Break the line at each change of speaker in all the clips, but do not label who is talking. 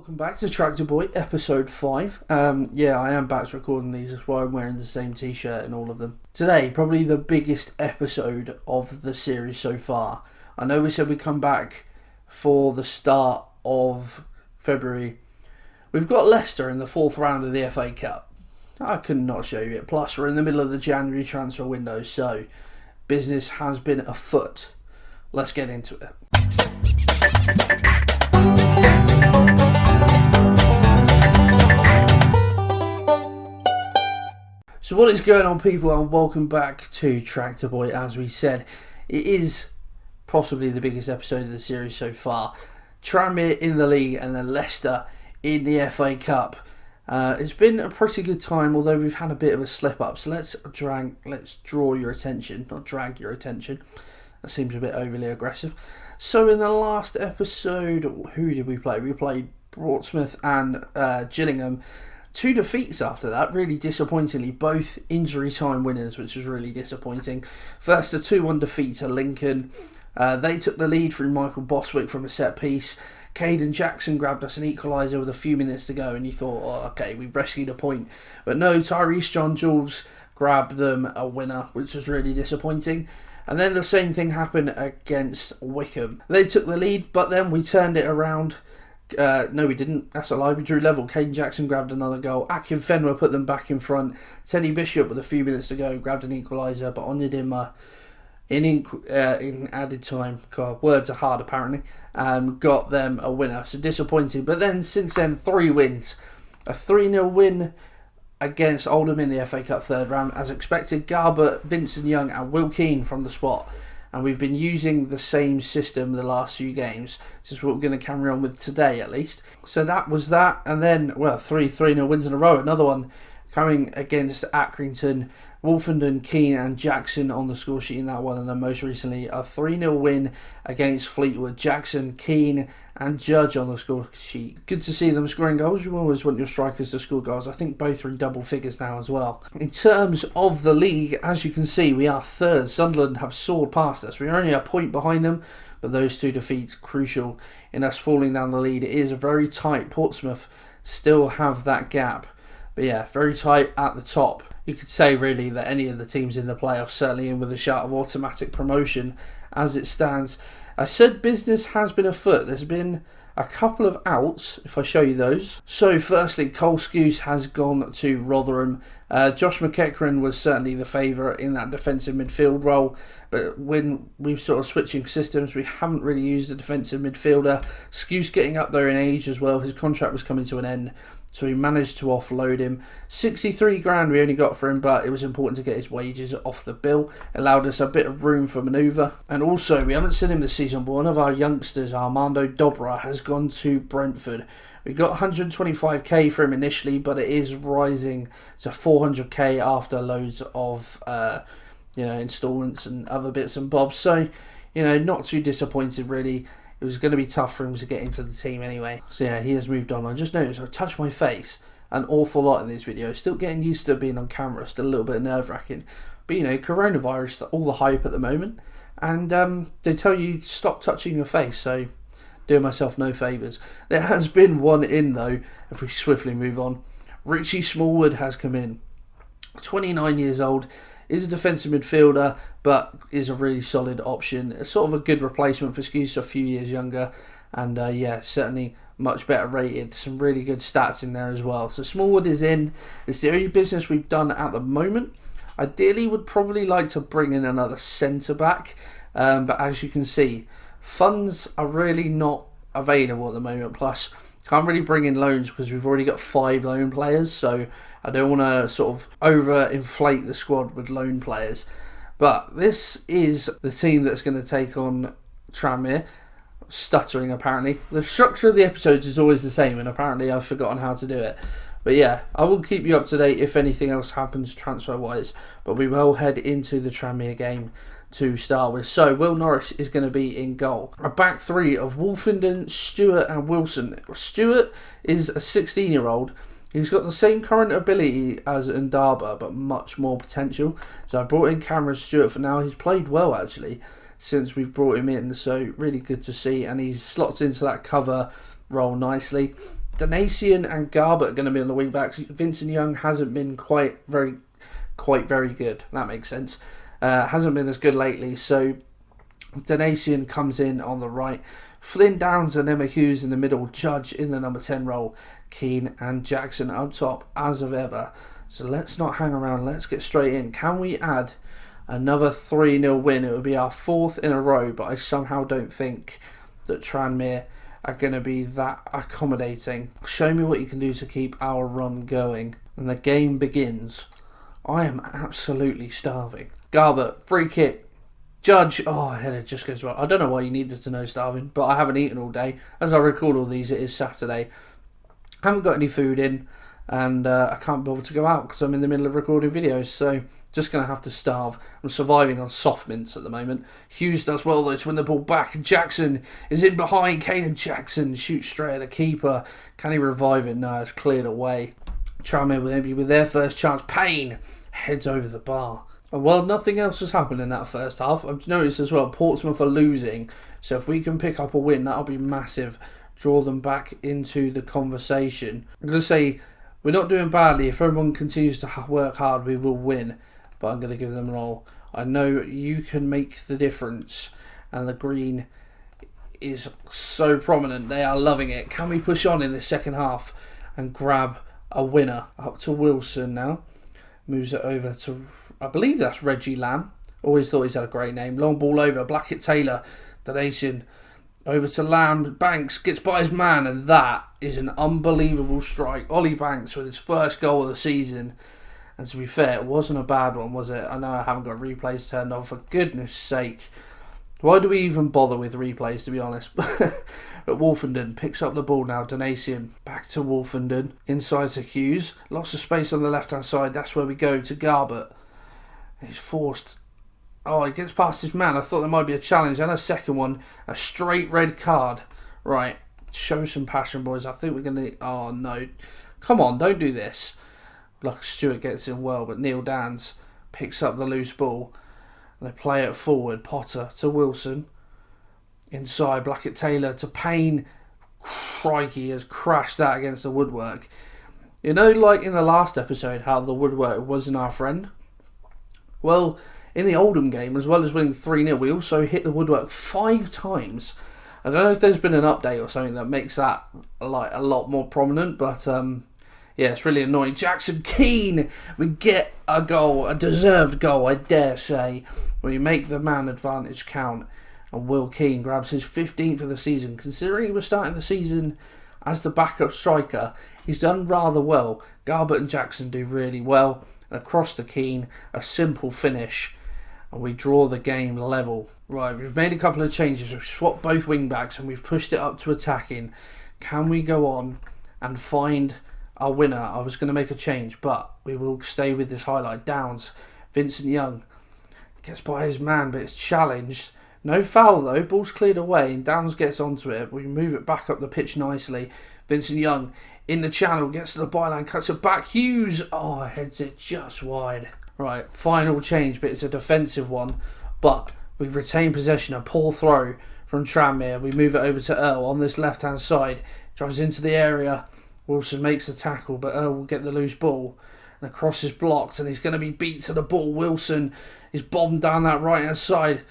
Welcome back to Tractor Boy, episode 5. Yeah, I am back to recording these, that's why I'm wearing the same t-shirt in all of them. Today, probably the biggest episode of the series so far. I know we said we'd come back for the start of February. We've got Leicester in the 4th round of the FA Cup. I could not show you it. Plus, we're in the middle of the January transfer window, so business has been afoot. Let's get into it. So what is going on, people, and welcome back to Tractor Boy. As we said, it is possibly the biggest episode of the series so far. Tranmere in the league and then Leicester in the FA Cup. It's been a pretty good time, although we've had a bit of a slip up. So let's draw your attention, not drag your attention. That seems a bit overly aggressive. So in the last episode, who did we play? We played Portsmouth and Gillingham. 2 defeats after that, really disappointingly, both injury time winners, which was really disappointing. First, a 2-1 defeat to Lincoln. They took the lead through Michael Bostwick from a set piece. Caden Jackson grabbed us an equaliser with a few minutes to go, and you thought, oh, okay, we've rescued a point. But no, Tyrese John-Jules grabbed them a winner, which was really disappointing. And then the same thing happened against Wickham. They took the lead, but then we turned it around. No, we didn't. That's a lie. We drew level. Caden Jackson grabbed another goal. Akin Fenwer put them back in front. Teddy Bishop, with a few minutes to go, grabbed an equaliser. But Onyedinma, in added time, God, words are hard apparently, got them a winner. So disappointing. But then, since then, 3 wins. A 3-0 win against Oldham in the FA Cup 3rd round. As expected, Garbutt, Vincent Young and Will Keane from the spot. And we've been using the same system the last few games. This is what we're going to carry on with today, at least. So that was that. And then, well, 3-0 wins in a row. Another one coming against Accrington. Wolfenden, Keane and Jackson on the score sheet in that one. And then most recently, a 3-0 win against Fleetwood. Jackson, Keane and Judge on the score sheet. Good to see them scoring goals. You always want your strikers to score goals. I think both are in double figures now as well. In terms of the league, as you can see, we are 3rd. Sunderland have soared past us. We're only a point behind them, but those 2 defeats crucial in us falling down the lead. It is very tight. Portsmouth still have that gap. But yeah, very tight at the top. You could say really that any of the teams in the playoffs certainly in with a shout of automatic promotion as it stands. I said business has been afoot. There's been a couple of outs, if I show you those. So firstly, Cole Skuse has gone to Rotherham. Josh McEachran was certainly the favourite in that defensive midfield role, but when we've sort of switching systems, we haven't really used a defensive midfielder. Skuse getting up there in age as well. His contract was coming to an end, so we managed to offload him. 63 grand we only got for him, but it was important to get his wages off the bill. Allowed us a bit of room for manoeuvre. And also, we haven't seen him this season, but one of our youngsters, Armando Dobra, has gone to Brentford. We got 125k for him initially, but it is rising to 400k after loads of instalments and other bits and bobs. So, not too disappointed really. It was going to be tough for him to get into the team anyway. So yeah, he has moved on. I just noticed I touched my face an awful lot in these videos. Still getting used to being on camera. Still a little bit nerve-wracking. But coronavirus, all the hype at the moment. And they tell you stop touching your face. So doing myself no favours. There has been one in though, if we swiftly move on. Richie Smallwood has come in. 29 years old. Is a defensive midfielder, but is a really solid option. It's sort of a good replacement for Skuse, a few years younger. And certainly much better rated. Some really good stats in there as well. So Smallwood is in. It's the only business we've done at the moment. Ideally, would probably like to bring in another centre-back. But as you can see, funds are really not available at the moment. Plus, can't really bring in loans because we've already got 5 loan players, so I don't want to sort of over-inflate the squad with loan players. But this is the team that's going to take on Tranmere. Stuttering, apparently. The structure of the episodes is always the same, and apparently I've forgotten how to do it. But yeah, I will keep you up to date if anything else happens transfer-wise. But we will head into the Tranmere game to start with. So Will Norris is going to be in goal. A back 3 of Wolfenden, Stewart and Wilson. Stewart is a 16-year-old. He's got the same current ability as Ndaba, but much more potential. So I brought in Cameron Stewart for now. He's played well actually since we've brought him in, so really good to see. And he slots into that cover role nicely. Donation and Garbutt are going to be on the wing backs. Vincent Young hasn't been quite very good. That makes sense. Hasn't been as good lately. So Donation comes in on the right. Flynn Downs and Emma Hughes in the middle. Judge in the number 10 role. Keane and Jackson up top as of ever. So let's not hang around. Let's get straight in. Can we add another 3-0 win? It would be our 4th in a row, but I somehow don't think that Tranmere are going to be that accommodating. Show me what you can do to keep our run going. And the game begins. I am absolutely starving. Garbutt, free kick. Judge, header just goes well. I don't know why you needed to know starving, but I haven't eaten all day. As I record all these, it is Saturday. Haven't got any food in, and I can't bother to go out because I'm in the middle of recording videos, so just going to have to starve. I'm surviving on soft mints at the moment. Hughes does well though to win the ball back. Jackson is in behind. Caden Jackson shoots straight at the keeper. Can he revive it? No, it's cleared away. Tranmere with their first chance. Payne heads over the bar. And while nothing else has happened in that first half, I've noticed as well Portsmouth are losing. So if we can pick up a win, that'll be massive. Draw them back into the conversation. I'm going to say we're not doing badly. If everyone continues to work hard, we will win. But I'm going to give them a roll. I know you can make the difference. And the green is so prominent. They are loving it. Can we push on in the second half and grab a winner? Up to Wilson now. Moves it over to, I believe that's Reggie Lamb. Always thought he's had a great name. Long ball over. Blackett Taylor. Donation. Over to Lamb. Banks gets by his man. And that is an unbelievable strike. Ollie Banks with his first goal of the season. And to be fair, it wasn't a bad one, was it? I know I haven't got replays turned on, for goodness sake. Why do we even bother with replays, to be honest? But Wolfenden picks up the ball now. Donation back to Wolfenden. Inside to Hughes. Lots of space on the left-hand side. That's where we go to Garbutt. He's forced. Oh, he gets past his man. I thought there might be a challenge. And a second one. A straight red card. Right. Show some passion, boys. I think we're going to... Oh, no. Come on, don't do this. Like Stewart gets in well, but Neil Dans picks up the loose ball. And they play it forward. Potter to Wilson. Inside, Blackett Taylor to Payne. Crikey, has crashed that against the woodwork. You know, like in the last episode, how the woodwork wasn't our friend? Well, in the Oldham game, as well as winning 3-0, we also hit the woodwork 5 times. I don't know if there's been an update or something that makes that like a lot more prominent, but yeah, it's really annoying. Jackson Keane, we get a goal, a deserved goal, I dare say. We make the man advantage count, and Will Keane grabs his 15th of the season. Considering he was starting the season as the backup striker, he's done rather well. Garbutt and Jackson do really well. Across to Keane, a simple finish, and we draw the game level. Right, we've made a couple of changes. We've swapped both wing backs and we've pushed it up to attacking. Can we go on and find our winner? I was going to make a change, but we will stay with this highlight. Downs, Vincent Young gets by his man, but it's challenged. No foul though, ball's cleared away and Downs gets onto it. We move it back up the pitch nicely. Vincent Young in the channel, gets to the byline, cuts it back. Hughes, heads it just wide. Right, final change, but it's a defensive one. But we retain possession, a poor throw from Tranmere. We move it over to Earl on this left-hand side. Drives into the area. Wilson makes the tackle, but Earl will get the loose ball. And the cross is blocked, and he's going to be beat to the ball. Wilson is bombed down that right-hand side.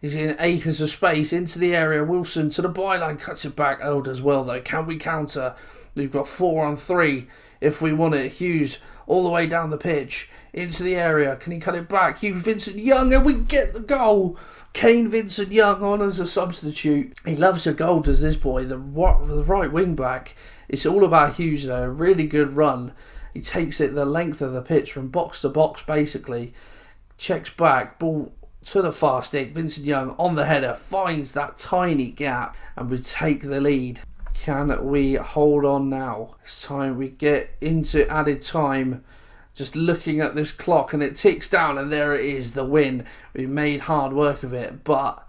He's in acres of space into the area. Wilson to the byline, cuts it back. Earl does well, though. Can we counter? We've got 4-on-3 if we want it. Hughes all the way down the pitch into the area. Can he cut it back? Hughes, Vincent Young, and we get the goal. Kane Vincent Young on as a substitute. He loves a goal, does this boy. The right wing back. It's all about Hughes, though. A really good run. He takes it the length of the pitch from box to box, basically. Checks back. Ball to the far stick. Vincent Young on the header. Finds that tiny gap. And we take the lead. Can we hold on now? It's time we get into added time. Just looking at this clock and it ticks down and there it is, the win. We made hard work of it, but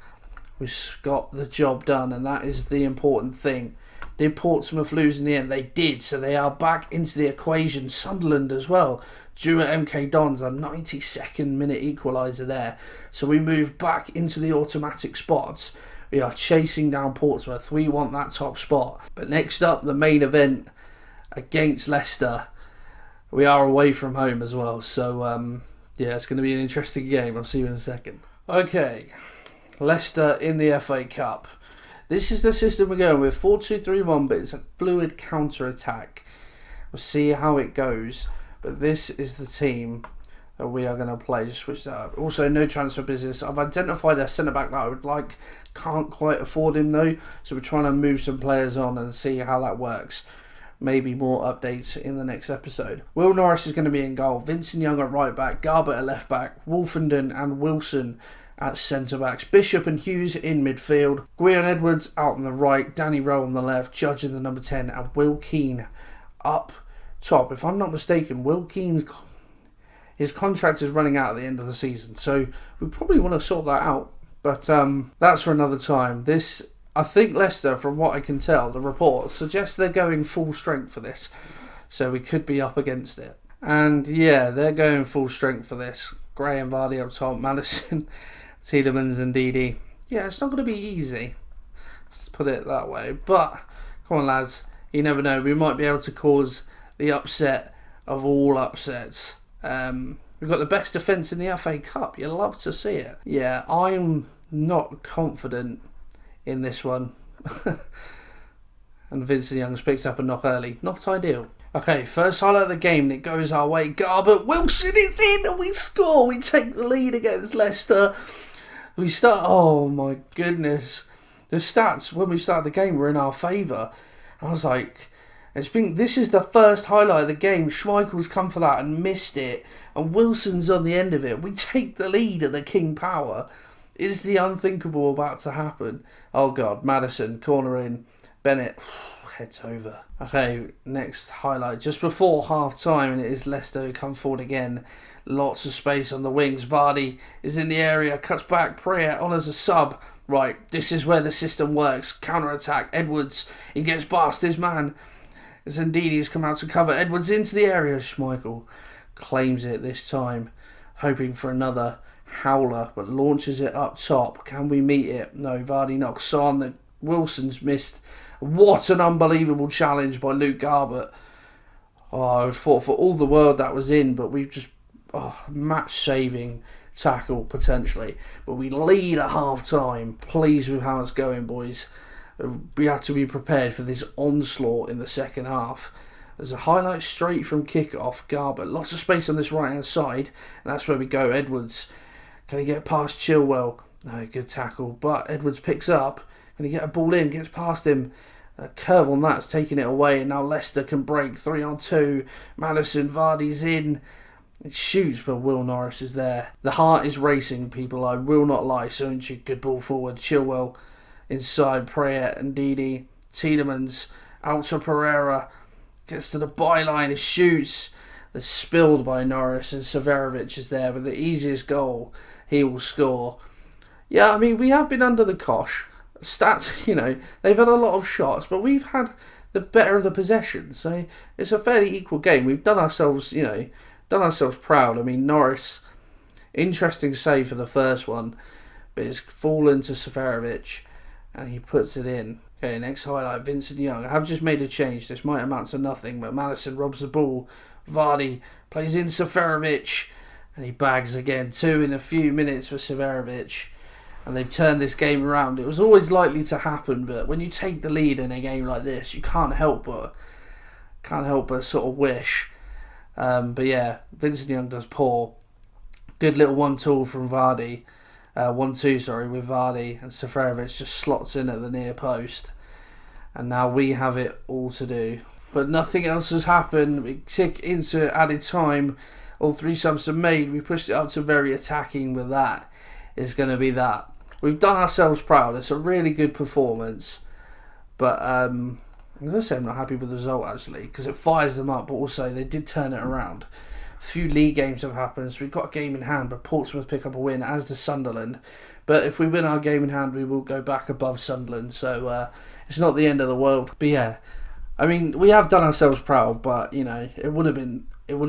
we've got the job done and that is the important thing. Did Portsmouth lose in the end? They did, so they are back into the equation. Sunderland as well. Drew at MK Dons, a 92nd minute equaliser there. So we move back into the automatic spots. We are chasing down Portsmouth. We want that top spot. But next up, the main event. against Leicester. We are away from home as well, so yeah, it's going to be an interesting game. I'll see you in a second. Okay, Leicester in the FA Cup. This is the system we're going with, 4-2-3-1, but it's a fluid counter-attack. We'll see how it goes, but this is the team that we are going to play. Just switch that up. Also, no transfer business. I've identified a centre-back that I would like. Can't quite afford him though, so we're trying to move some players on and see how that works. Maybe more updates in the next episode. Will Norris is going to be in goal. Vincent Young at right back. Garbutt at left back. Wolfenden and Wilson at centre backs. Bishop and Hughes in midfield. Gwion Edwards out on the right. Danny Rowe on the left. Judge in the number 10. And Will Keane up top. If I'm not mistaken, Will Keane's his contract is running out at the end of the season, so we probably want to sort that out. But that's for another time. I think Leicester, from what I can tell, the report suggests they're going full strength for this. So we could be up against it. And yeah, they're going full strength for this. Gray and Vardy up top, Maddison, Tielemans and Didi. Yeah, it's not going to be easy. Let's put it that way. But, come on lads, you never know. We might be able to cause the upset of all upsets. We've got the best defence in the FA Cup. You love to see it. Yeah, I'm not confident in this one. And Vincent Young's picked up a knock early. Not ideal. Okay, first highlight of the game, and it goes our way. Garbutt, Wilson is in and we score. We take the lead against Leicester. We start, oh my goodness. The stats when we started the game were in our favour. I was like, this is the first highlight of the game. Schmeichel's come for that and missed it. And Wilson's on the end of it. We take the lead at the King Power. Is the unthinkable about to happen? Oh God, Maddison, corner in. Bennett, heads over. Okay, next highlight. Just before half time, and it is Leicester who come forward again. Lots of space on the wings. Vardy is in the area, cuts back. Prayer on as a sub. Right, this is where the system works. Counter attack. Edwards, he gets past his man. Zendidi has come out to cover. Edwards into the area. Schmeichel claims it this time, hoping for another howler, but launches it up top. Can we meet it? No, Vardy knocks on. Wilson's missed. What an unbelievable challenge by Luke Garbutt. Oh, I thought for all the world that was in, but we've just match-saving tackle potentially. But we lead at half-time. Pleased with how it's going, boys. We have to be prepared for this onslaught in the second half. There's a highlight straight from kick-off. Garbutt, lots of space on this right-hand side, and that's where we go. Edwards, can he get past Chilwell? No, good tackle, but Edwards picks up. Can he get a ball in? Gets past him. A curve on that's taking it away, and now Leicester can break 3-on-2. Maddison, Vardy's in. It shoots, but Will Norris is there. The heart is racing, people. I will not lie. Soonchuk, good ball forward. Chilwell inside. Prayer and Didi. Tielemans out to Pereira. Gets to the byline. It shoots. It's spilled by Norris, and Severovic is there with the easiest goal he will score. Yeah, I mean, we have been under the cosh. Stats, they've had a lot of shots, but we've had the better of the possession. So it's a fairly equal game. We've done ourselves, proud. I mean, Norris, interesting save for the first one, but it's fallen to Severovic, and he puts it in. Okay, next highlight, Vincent Young. I have just made a change. This might amount to nothing, but Maddison robs the ball. Vardy plays in Severovic, and he bags again. 2 in a few minutes for Severovic. And they've turned this game around. It was always likely to happen, but when you take the lead in a game like this, you can't help but sort of wish. But yeah, Vincent Young does poor. Good little 1-2 from Vardy. 1-2, with Vardy, and Severovic just slots in at the near post. And now we have it all to do. But nothing else has happened. We tick into added time. All 3 subs are made. We pushed it up to very attacking with that. It's going to be that. We've done ourselves proud. It's a really good performance. But I'm going to say I'm not happy with the result, actually, because it fires them up. But also, they did turn it around. A few league games have happened, so we've got a game in hand, but Portsmouth pick up a win, as does Sunderland. But if we win our game in hand, we will go back above Sunderland. So it's not the end of the world. But yeah, I mean, we have done ourselves proud, but, it would have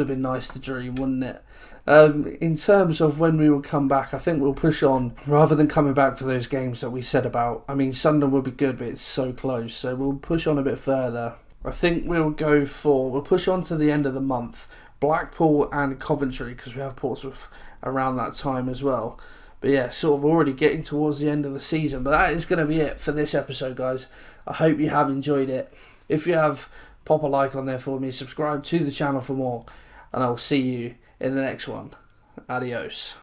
been nice to dream, wouldn't it? In terms of when we will come back, I think we'll push on rather than coming back for those games that we said about. I mean, Sunderland will be good, but it's so close, so we'll push on a bit further. I think we'll push on to the end of the month, Blackpool and Coventry, because we have Portsmouth around that time as well. But yeah, sort of already getting towards the end of the season. But that is going to be it for this episode, guys. I hope you have enjoyed it. If you have, pop a like on there for me, subscribe to the channel for more, and I'll see you in the next one. Adios.